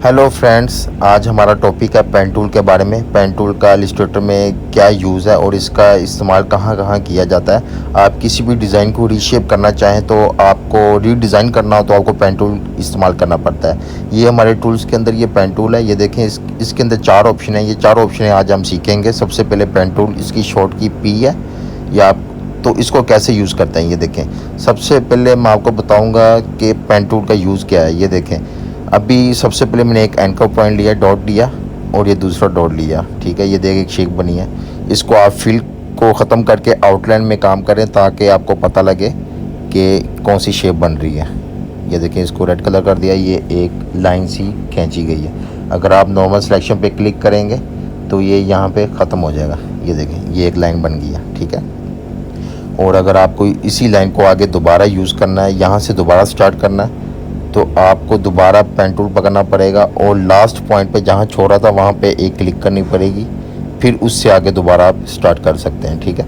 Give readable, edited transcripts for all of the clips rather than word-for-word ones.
Hello friends, आज हमारा topic है पेन टूल के बारे में। पेन टूल का इलस्ट्रेटर में क्या यूज़ है और इसका इस्तेमाल कहाँ कहाँ किया जाता है। आप किसी भी डिज़ाइन को रीशेप करना चाहें तो आपको रीडिज़ाइन करना हो तो आपको पेन टूल इस्तेमाल करना पड़ता है। ये हमारे टूल्स के अंदर ये पेन टूल है। ये देखें, इसके अंदर 4 ऑप्शन है। ये 4 ऑप्शन आज हम सीखेंगे। सबसे पहले पेन टूल, इसकी शॉर्ट की पी है या आप तो इसको कैसे यूज़ करते हैं ये देखें। सबसे पहले मैं आपको बताऊँगा कि पेन टूल का यूज़ क्या है। ये देखें, अभी सबसे पहले मैंने एक एंकर पॉइंट लिया, डॉट लिया और ये दूसरा डॉट लिया। ठीक है, ये देख एक शेप बनी है। इसको आप फिल को ख़त्म करके आउटलाइन में काम करें ताकि आपको पता लगे कि कौन सी शेप बन रही है। ये देखें, इसको रेड कलर कर दिया, ये एक लाइन सी खींची गई है। अगर आप नॉर्मल सिलेक्शन पे क्लिक करेंगे तो ये यहाँ पे ख़त्म हो जाएगा। ये देखें, ये एक लाइन बन गई है। ठीक है, और अगर आपको इसी लाइन को आगे दोबारा यूज़ करना है, यहाँ से दोबारा स्टार्ट करना है, तो आपको दोबारा पेन टूल पकड़ना पड़ेगा और लास्ट पॉइंट पे जहाँ छोड़ा था वहाँ पे एक क्लिक करनी पड़ेगी। फिर उससे आगे दोबारा आप स्टार्ट कर सकते हैं। ठीक है,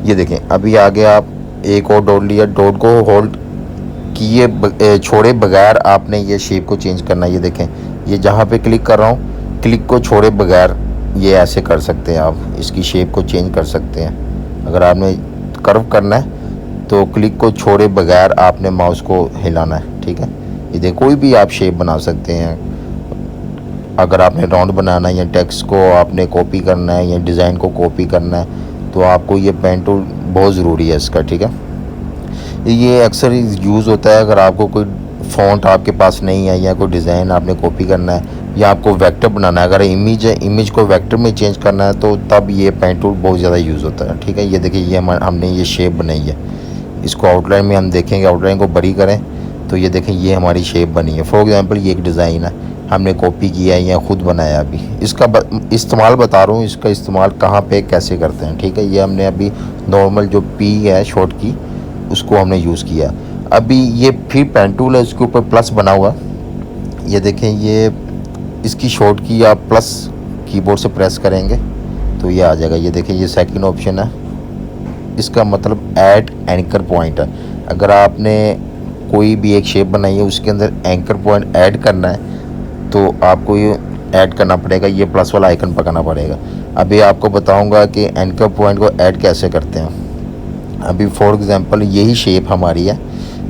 ये देखें, अभी आगे आप एक और डॉट लिया, डॉट को होल्ड किए छोड़े बगैर आपने ये शेप को चेंज करना है। ये देखें, ये जहाँ पे क्लिक कर रहा हूँ, क्लिक को छोड़े बगैर ये ऐसे कर सकते हैं। आप इसकी शेप को चेंज कर सकते हैं। अगर आपने कर्व करना है तो क्लिक को छोड़े बगैर आपने माउस को हिलाना है। ठीक है, ये देखो, कोई भी आप शेप बना सकते हैं। अगर आपने राउंड बनाना है या टेक्स्ट को आपने कॉपी करना है या डिज़ाइन को कॉपी करना है तो आपको ये पेन टूल बहुत ज़रूरी है इसका। ठीक है, ये अक्सर यूज़ होता है अगर आपको कोई फ़ॉन्ट आपके पास नहीं है या कोई डिज़ाइन आपने कॉपी करना है या आपको वेक्टर बनाना है। अगर इमेज है, इमेज को वेक्टर में चेंज करना है तो तब ये पेन टूल बहुत ज़्यादा यूज़ होता है। ठीक है, ये देखिए, ये हमने ये शेप बनाई है। इसको आउटलाइन में हम देखेंगे, आउटलाइन को बड़ी करें तो ये देखें, ये हमारी शेप बनी है। फॉर एग्जांपल ये एक डिज़ाइन है, हमने कॉपी किया है या ख़ुद बनाया। अभी इसका इस्तेमाल बता रहा हूँ, इसका इस्तेमाल कहाँ पे कैसे करते हैं। ठीक है, ये हमने अभी नॉर्मल जो पी है शॉर्ट की उसको हमने यूज़ किया। अभी ये फिर पेन टूल है, उसके ऊपर प्लस बना हुआ। ये देखें, ये इसकी शॉर्ट की आप प्लस कीबोर्ड से प्रेस करेंगे तो ये आ जाएगा। ये देखें, ये सेकंड ऑप्शन है, इसका मतलब ऐड एंकर पॉइंट है। अगर आपने कोई भी एक शेप बनाई है उसके अंदर एंकर पॉइंट ऐड करना है तो आपको ये ऐड करना पड़ेगा, ये प्लस वाला आइकन पकड़ना पड़ेगा। अभी आपको बताऊंगा कि एंकर पॉइंट को ऐड कैसे करते हैं। अभी फॉर एग्जांपल यही शेप हमारी है,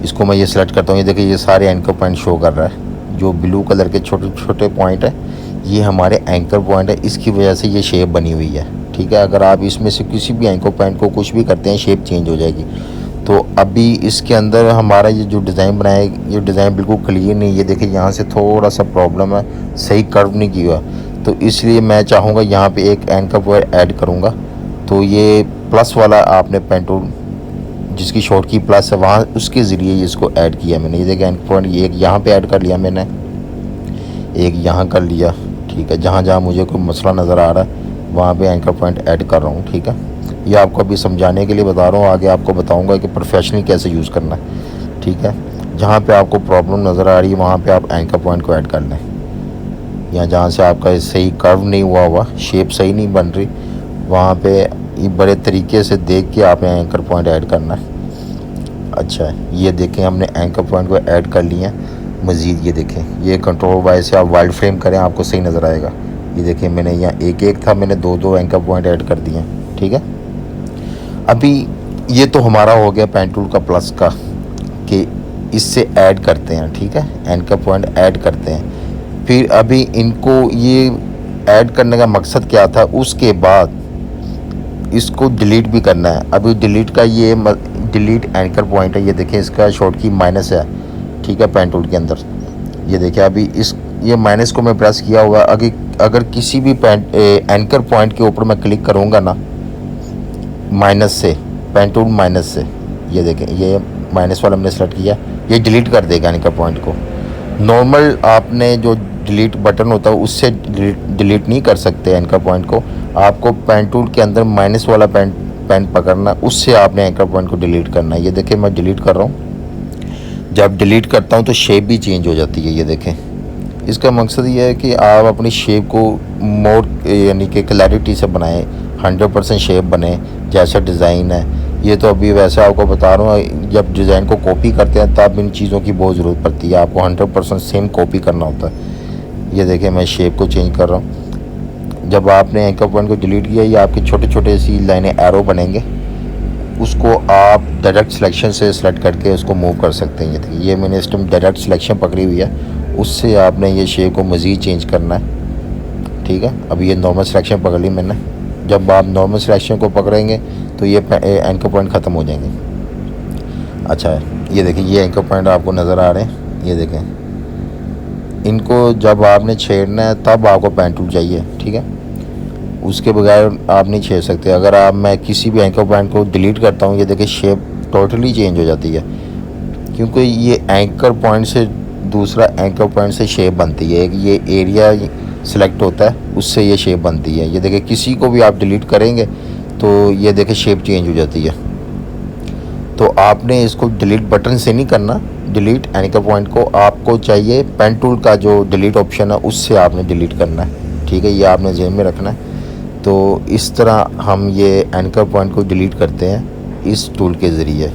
इसको मैं ये सिलेक्ट करता हूँ। ये देखिए, ये सारे एंकर पॉइंट शो कर रहा है। जो ब्लू कलर के छोटे छोटे पॉइंट है ये हमारे एंकर पॉइंट है, इसकी वजह से ये शेप बनी हुई है। ठीक है, अगर आप इसमें से किसी भी एंकर पॉइंट को कुछ भी करते हैं शेप चेंज हो जाएगी। तो अभी इसके अंदर हमारा ये जो डिज़ाइन बनाया है, ये डिज़ाइन बिल्कुल क्लियर नहीं। ये देखिए, यहाँ से थोड़ा सा प्रॉब्लम है, सही कर्व नहीं किया, तो इसलिए मैं चाहूँगा यहाँ पे एक एंकर पॉइंट ऐड करूँगा। तो ये प्लस वाला आपने पेन टूल जिसकी शॉर्ट की प्लस है वहाँ उसके ज़रिए इसको ऐड किया मैंने। ये देखिए, एंकर पॉइंट एक यहाँ पर ऐड कर लिया मैंने, एक यहाँ कर लिया। ठीक है, जहाँ जहाँ मुझे कोई मसला नज़र आ रहा है वहाँ पे एंकर पॉइंट ऐड कर रहा हूँ। ठीक है, ये आपको अभी समझाने के लिए बता रहा हूँ, आगे आपको बताऊँगा कि प्रोफेशनली कैसे यूज़ करना है। ठीक है, जहाँ पे आपको प्रॉब्लम नज़र आ रही है वहाँ पे आप एंकर पॉइंट को ऐड कर लें, या जहाँ से आपका सही कर्व नहीं हुआ शेप सही नहीं बन रही वहाँ पे ये बड़े तरीके से देख के आपने एंकर पॉइंट ऐड करना है। अच्छा, ये देखें, हमने एंकर पॉइंट को ऐड कर लिया। मज़ीद ये देखें, ये कंट्रोल वाई से आप वाइल्ड फ्रेम करें आपको सही नज़र आएगा। ये देखिए, मैंने यहाँ एक एक था, मैंने दो दो एंकर पॉइंट ऐड कर दिए। ठीक है, अभी ये तो हमारा हो गया पेन टूल का प्लस का कि इससे ऐड करते हैं। ठीक है, एंकर पॉइंट ऐड करते हैं। फिर अभी इनको ये ऐड करने का मकसद क्या था, उसके बाद इसको डिलीट भी करना है। अभी डिलीट का ये डिलीट एंकर पॉइंट है। ये देखें, इसका शॉर्ट की माइनस है। ठीक है, पेन टूल के अंदर ये देखिए, अभी इस ये माइनस को मैं प्रेस किया हुआ। अगर किसी भी एंकर पॉइंट के ऊपर मैं क्लिक करूँगा ना माइनस से, पेन टूल माइनस से, ये देखें, ये माइनस वाला मैंने सेलेक्ट किया, ये डिलीट कर देगा एंकर पॉइंट को। नॉर्मल आपने जो डिलीट बटन होता है उससे डिलीट नहीं कर सकते एंकर पॉइंट को। आपको पेन टूल के अंदर माइनस वाला पेन पकड़ना, उससे आपने एंकर पॉइंट को डिलीट करना है। ये देखिए, मैं डिलीट कर रहा हूँ। जब डिलीट करता हूँ तो शेप भी चेंज हो जाती है। ये देखें, इसका मकसद ये है कि आप अपनी शेप को मोर यानी कि क्लैरिटी से बनाएं, 100% शेप बने जैसा डिज़ाइन है। ये तो अभी वैसे आपको बता रहा हूँ, जब डिज़ाइन को कॉपी करते हैं तब इन चीज़ों की बहुत ज़रूरत पड़ती है। आपको 100% सेम कॉपी करना होता है। ये देखिए मैं शेप को चेंज कर रहा हूँ। जब आपने एंकर पॉइंट को डिलीट किया, ये आपके छोटे छोटे सी लाइनें एरो बनेंगे, उसको आप डायरेक्ट सिलेक्शन से सेलेक्ट करके उसको मूव कर सकते हैं। ये देखिए, ये मैंने इस टाइम डायरेक्ट सिलेक्शन पकड़ी हुई है, उससे आपने ये शेप को मज़ीद चेंज करना है। ठीक है, अब ये नॉर्मल सिलेक्शन पकड़ ली मैंने। जब आप नॉर्मल सिलेक्शन को पकड़ेंगे तो ये एंकर पॉइंट ख़त्म हो जाएंगे। अच्छा है, ये देखिए ये एंकर पॉइंट आपको नज़र आ रहे हैं। ये देखें, इनको जब आपने छेड़ना है तब आपको पेन टूल चाहिए। ठीक है, उसके बगैर आप नहीं छेड़ सकते। अगर आप मैं किसी भी एंकर पॉइंट को डिलीट करता हूँ, ये देखिए शेप टोटली चेंज हो जाती है, क्योंकि ये एंकर पॉइंट से दूसरा एंकर पॉइंट से शेप बनती है। ये एरिया सिलेक्ट होता है, उससे ये शेप बनती है। ये देखिए किसी को भी आप डिलीट करेंगे तो ये देखिए शेप चेंज हो जाती है। तो आपने इसको डिलीट बटन से नहीं करना, डिलीट एंकर पॉइंट को आपको चाहिए पेन टूल का जो डिलीट ऑप्शन है उससे आपने डिलीट करना है। ठीक है, ये आपने ज़हन में रखना है। तो इस तरह हम ये एंकर पॉइंट को डिलीट करते हैं इस टूल के ज़रिए।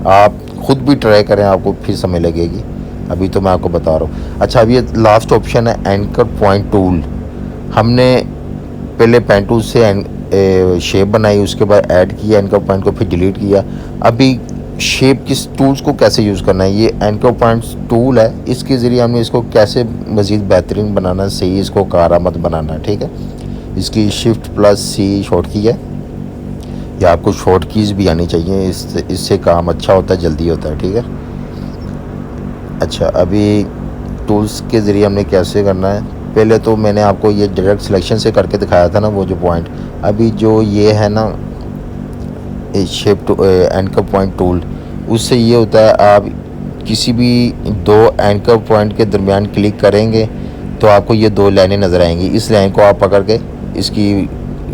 आप ख़ुद भी ट्राई करें, आपको फिर समझ लगेगी। अभी तो मैं आपको बता रहा हूँ। अच्छा, अब ये लास्ट ऑप्शन है एंकर पॉइंट टूल। हमने पहले पेन टूल से शेप बनाई, उसके बाद ऐड किया एंकर पॉइंट को, फिर डिलीट किया। अभी शेप किस टूल्स को कैसे यूज़ करना है, ये एंकर पॉइंट टूल है, इसके ज़रिए हमने इसको कैसे मज़ीद बेहतरीन बनाना, सही इसको कारामद बनाना। ठीक है, इसकी Shift+C शॉर्ट की है, या आपको शॉर्ट कीज़ भी आनी चाहिए, इससे काम अच्छा होता है, जल्दी होता है। ठीक है, अच्छा अभी टूल्स के ज़रिए हमने कैसे करना है, पहले तो मैंने आपको ये डायरेक्ट सिलेक्शन से करके दिखाया था ना वो जो पॉइंट। अभी जो ये है ना शेप एंकर पॉइंट टूल, उससे ये होता है आप किसी भी दो एंकर पॉइंट के दरमियान क्लिक करेंगे तो आपको ये दो लाइनें नज़र आएंगी। इस लाइन को आप पकड़ के इसकी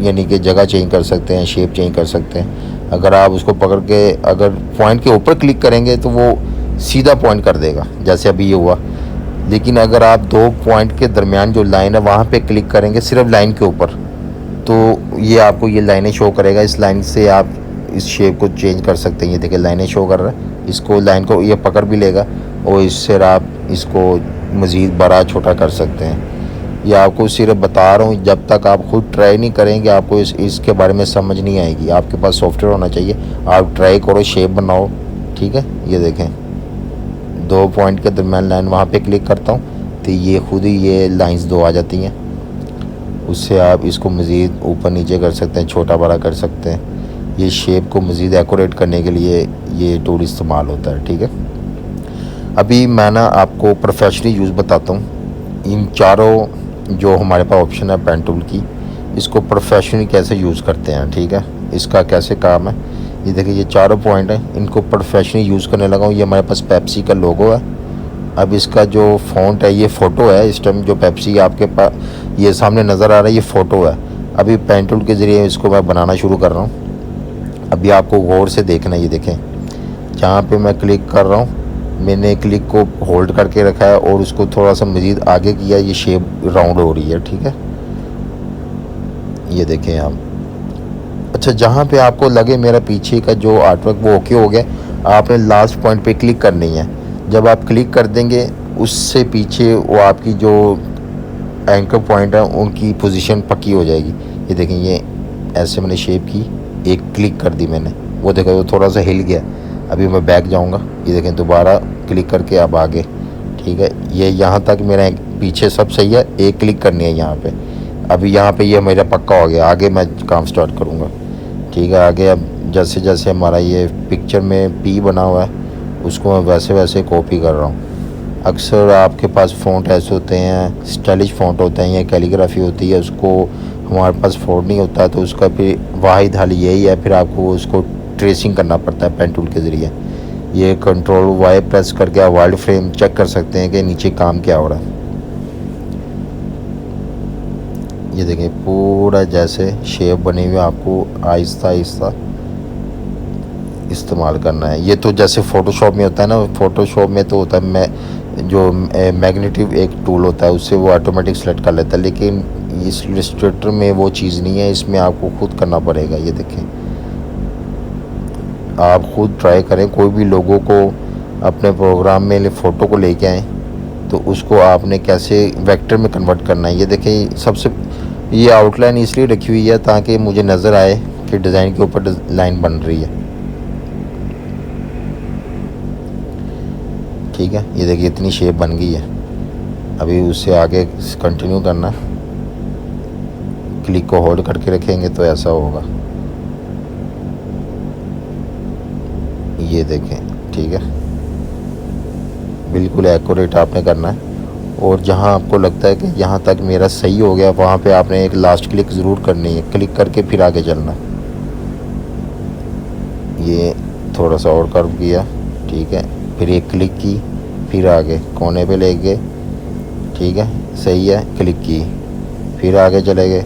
यानी कि जगह चेंज कर सकते हैं, शेप चेंज कर सकते हैं। अगर आप उसको पकड़ के अगर पॉइंट के ऊपर क्लिक करेंगे तो वो सीधा पॉइंट कर देगा, जैसे अभी ये हुआ। लेकिन अगर आप दो पॉइंट के दरमियान जो लाइन है वहाँ पे क्लिक करेंगे सिर्फ लाइन के ऊपर, तो ये आपको ये लाइनें शो करेगा। इस लाइन से आप इस शेप को चेंज कर सकते हैं। ये देखिए लाइनें शो कर रहा है, इसको लाइन को ये पकड़ भी लेगा और इससे आप इसको मज़ीद बड़ा छोटा कर सकते हैं। ये आपको सिर्फ बता रहा हूँ, जब तक आप खुद ट्राई नहीं करेंगे आपको इसके बारे में समझ नहीं आएगी। आपके पास सॉफ्टवेयर होना चाहिए, आप ट्राई करो, शेप बनाओ। ठीक है, ये देखें दो पॉइंट के दरमियान लाइन, वहाँ पे क्लिक करता हूँ तो ये खुद ही ये लाइंस दो आ जाती हैं। उससे आप इसको मज़ीद ऊपर नीचे कर सकते हैं, छोटा बड़ा कर सकते हैं। ये शेप को मज़ीद एक्यूरेट करने के लिए ये टूल इस्तेमाल होता है। ठीक है, अभी मैं ना आपको प्रोफेशनली यूज़ बताता हूँ। इन चारों जो हमारे पास ऑप्शन है पेन टूल की, इसको प्रोफेशनली कैसे यूज़ करते हैं। ठीक है, इसका कैसे काम है, ये देखिए ये चारों पॉइंट हैं, इनको प्रोफेशनली यूज़ करने लगा हूँ। ये हमारे पास पेप्सी का लोगो है। अब इसका जो फ़ॉन्ट है ये फ़ोटो है। इस टाइम जो पेप्सी आपके पास ये सामने नज़र आ रहा है ये फ़ोटो है। अभी पेन टूल के ज़रिए इसको मैं बनाना शुरू कर रहा हूँ। अभी आपको गौर से देखना, ये देखें जहाँ पे मैं क्लिक कर रहा हूँ, मैंने क्लिक को होल्ड करके रखा है और उसको थोड़ा सा मज़ीद आगे किया, ये शेप राउंड हो रही है। ठीक है, ये देखें आप। अच्छा, जहाँ पे आपको लगे मेरा पीछे का जो आर्टवर्क वो ओके हो गया, आपने लास्ट पॉइंट पे क्लिक करनी है। जब आप क्लिक कर देंगे उससे पीछे वो आपकी जो एंकर पॉइंट है उनकी पोजीशन पक्की हो जाएगी। ये देखें, ये ऐसे मैंने शेप की, एक क्लिक कर दी मैंने, वो देखो वो थोड़ा सा हिल गया। अभी मैं बैक जाऊंगा, ये देखें दोबारा क्लिक करके अब आगे। ठीक है, ये यहाँ तक मेरा पीछे सब सही है, एक क्लिक करनी है यहाँ पे। अभी यहाँ पे ये मेरा पक्का हो गया, आगे मैं काम स्टार्ट करूँगा। ठीक है, आगे अब जैसे जैसे हमारा ये पिक्चर में पी बना हुआ है उसको मैं वैसे वैसे कॉपी कर रहा हूँ। अक्सर आपके पास फ़ॉन्ट ऐसे होते हैं, स्टाइलिश फ़ॉन्ट होते हैं या कैलीग्राफी होती है, उसको हमारे पास फ़ॉन्ट नहीं होता तो उसका फिर वाहिद हल यही है, फिर आपको उसको ट्रेसिंग करना पड़ता है पेन टूल के ज़रिए। ये Ctrl+Y प्रेस करके आप वाइल्ड फ्रेम चेक कर सकते हैं कि नीचे काम क्या हो रहा है। ये देखें पूरा जैसे शेप बनी हुई, आपको आहिस्ता आहिस्ता इस्तेमाल करना है। ये तो जैसे फ़ोटोशॉप में होता है ना, फ़ोटोशॉप में तो होता है जो मैग्नेटिव एक टूल होता है उससे वो ऑटोमेटिक सेलेक्ट कर लेता है, लेकिन इस इलस्ट्रेटर में वो चीज़ नहीं है, इसमें आपको खुद करना पड़ेगा। ये देखें, आप खुद ट्राई करें, कोई भी लोगों को अपने प्रोग्राम में फ़ोटो को लेके आएँ तो उसको आपने कैसे वेक्टर में कन्वर्ट करना है। ये देखें, सबसे ये आउटलाइन इसलिए रखी हुई है ताकि मुझे नज़र आए कि डिज़ाइन के ऊपर लाइन बन रही है। ठीक है, ये देखिए इतनी शेप बन गई है। अभी उससे आगे कंटिन्यू करना, क्लिक को होल्ड करके रखेंगे तो ऐसा होगा। ये देखें, ठीक है, बिल्कुल एक्यूरेट आपने करना है। और जहाँ आपको लगता है कि यहाँ तक मेरा सही हो गया, वहाँ पे आपने एक लास्ट क्लिक ज़रूर करनी है, क्लिक करके फिर आगे चलना। ये थोड़ा सा और कर्व किया, ठीक है, फिर एक क्लिक की, फिर आगे कोने पे ले गए, ठीक है, सही है, क्लिक की, फिर आगे चले गए,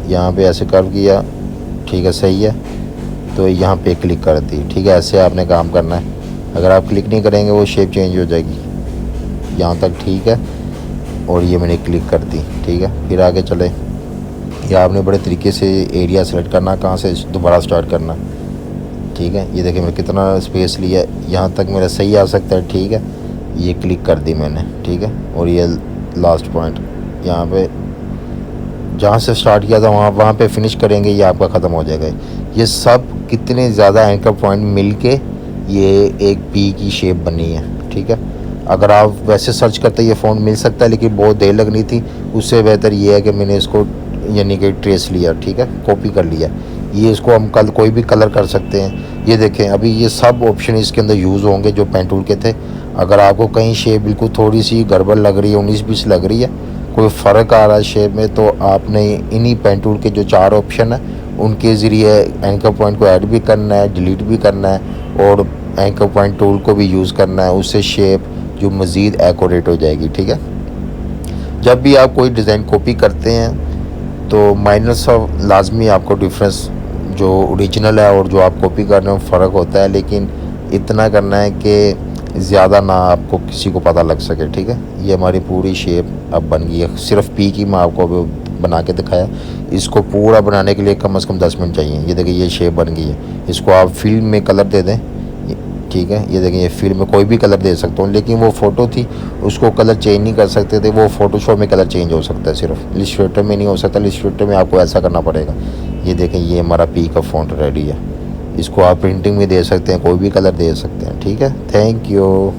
यहाँ पे ऐसे कर्व किया, ठीक है, सही है, तो यहाँ पे क्लिक कर दी। ठीक है, ऐसे आपने काम करना है। अगर आप क्लिक नहीं करेंगे वो शेप चेंज हो जाएगी। यहाँ तक ठीक है, और ये मैंने क्लिक कर दी। ठीक है, फिर आगे चले। या आपने बड़े तरीके से एरिया सेलेक्ट करना, कहाँ से दोबारा स्टार्ट करना। ठीक है, ये देखिए मैं कितना स्पेस लिया, यहाँ तक मेरा सही आ सकता है। ठीक है, ये क्लिक कर दी मैंने। ठीक है, और ये लास्ट पॉइंट यहाँ पे जहाँ से स्टार्ट किया था वहाँ पे फिनिश करेंगे, ये आपका ख़त्म हो जाएगा। ये सब कितने ज़्यादा एंकर पॉइंट मिल के ये एक पी की शेप बनी है। ठीक है, अगर आप वैसे सर्च करते ये फ़ॉन्ट मिल सकता है, लेकिन बहुत देर लगनी थी। उससे बेहतर ये है कि मैंने इसको यानी कि ट्रेस लिया। ठीक है, कॉपी कर लिया। ये इसको हम कल कोई भी कलर कर सकते हैं। ये देखें, अभी ये सब ऑप्शन इसके अंदर यूज़ होंगे जो पेन टूल के थे। अगर आपको कहीं शेप बिल्कुल थोड़ी सी गड़बड़ लग रही है, 19-20 लग रही है, कोई फ़र्क आ रहा है शेप में, तो आपने इन्हीं पेन टूल के जो 4 ऑप्शन है उनके ज़रिए एंकर पॉइंट को ऐड भी करना है, डिलीट भी करना है, और एंकर पॉइंट टूल को भी यूज़ करना है। उससे शेप जो मज़ीद एक्यूरेट हो जाएगी। ठीक है, जब भी आप कोई डिज़ाइन कॉपी करते हैं तो माइनर सा लाजमी आपको डिफरेंस जो ओरिजिनल है और जो आप कॉपी कर रहे हो फ़र्क होता है, लेकिन इतना करना है कि ज़्यादा ना आपको किसी को पता लग सके। ठीक है, ये हमारी पूरी शेप अब बन गई है। सिर्फ पी की मैं आपको बना के दिखाया। इसको पूरा बनाने के लिए कम से कम 10 मिनट चाहिए। ये देखिए ये शेप बन गई है। इसको आप फिल्म में कलर दे दें। ठीक है, ये देखिए ये फिल्म में कोई भी कलर दे सकता हूँ, लेकिन वो फ़ोटो थी उसको कलर चेंज नहीं कर सकते थे। वो फ़ोटोशॉप में कलर चेंज हो सकता है, सिर्फ इलस्ट्रेटर में नहीं हो सकता। इलस्ट्रेटर में आपको ऐसा करना पड़ेगा। ये देखें, ये हमारा पी का फ़ॉन्ट रेडी है। इसको आप प्रिंटिंग में दे सकते हैं, कोई भी कलर दे सकते हैं। ठीक है, थैंक यू।